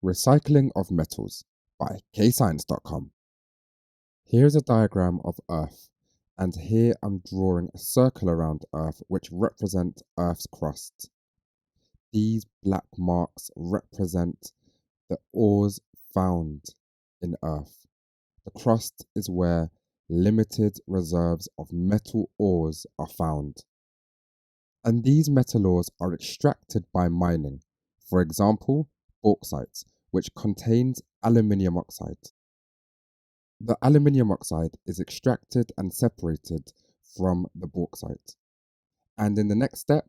Recycling of Metals by KayScience.com. Here's a diagram of Earth, and here I'm drawing a circle around Earth which represent Earth's crust. These black marks represent the ores found in Earth. The crust is where limited reserves of metal ores are found. And these metal ores are extracted by mining. For example, bauxite, which contains aluminium oxide. The aluminium oxide is extracted and separated from the bauxite. And in the next step,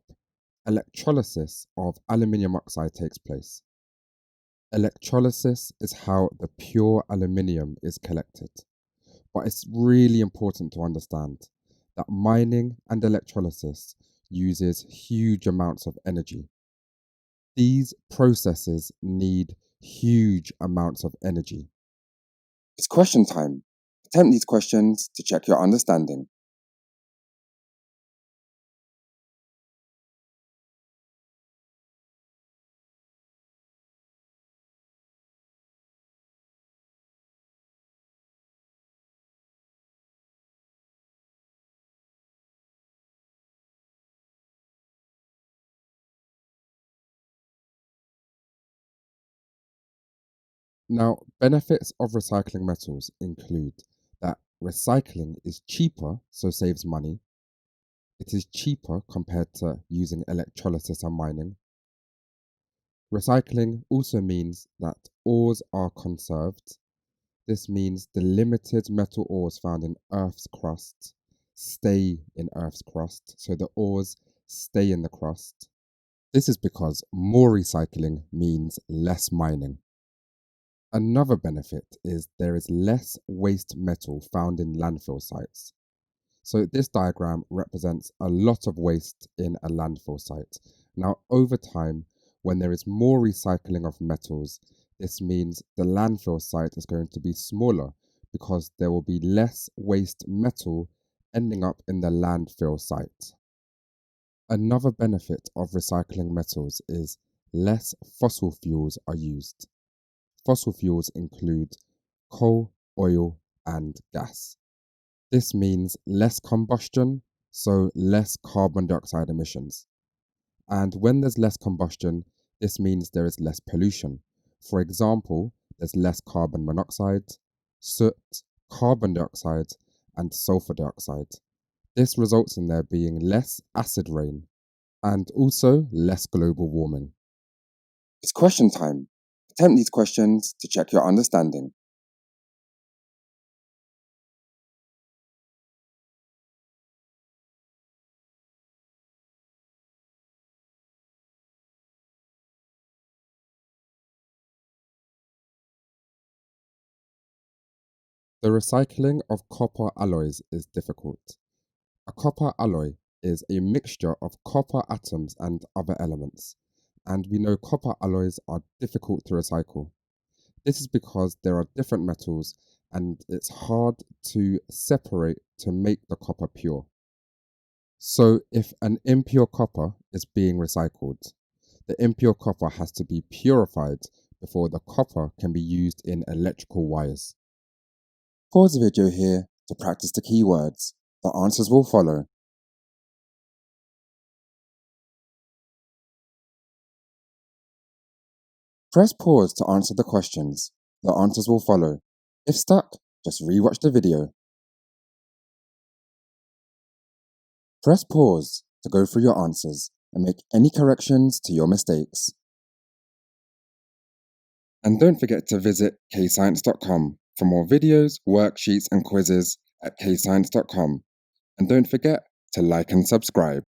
electrolysis of aluminium oxide takes place. Electrolysis is how the pure aluminium is collected. But it's really important to understand that mining and electrolysis uses huge amounts of energy. These processes need huge amounts of energy. It's question time. Attempt these questions to check your understanding. Now, benefits of recycling metals include that recycling is cheaper, so saves money. It is cheaper compared to using electrolysis and mining. Recycling also means that ores are conserved. This means the limited metal ores found in Earth's crust stay in Earth's crust, so the ores stay in the crust. This is because more recycling means less mining. Another benefit is there is less waste metal found in landfill sites. So this diagram represents a lot of waste in a landfill site. Now, over time, when there is more recycling of metals, this means the landfill site is going to be smaller because there will be less waste metal ending up in the landfill site. Another benefit of recycling metals is less fossil fuels are used. Fossil fuels include coal, oil, and gas. This means less combustion, so less carbon dioxide emissions. And when there's less combustion, this means there is less pollution. For example, there's less carbon monoxide, soot, carbon dioxide, and sulfur dioxide. This results in there being less acid rain and also less global warming. It's question time. Attempt these questions to check your understanding. The recycling of copper alloys is difficult. A copper alloy is a mixture of copper atoms and other elements, and we know copper alloys are difficult to recycle. This is because there are different metals and it's hard to separate to make the copper pure. So if an impure copper is being recycled, the impure copper has to be purified before the copper can be used in electrical wires. Pause the video here to practice the keywords. The answers will follow. Press pause to answer the questions. The answers will follow. If stuck, just rewatch the video. Press pause to go through your answers and make any corrections to your mistakes. And don't forget to visit KayScience.com for more videos, worksheets, and quizzes at KayScience.com. And don't forget to like and subscribe.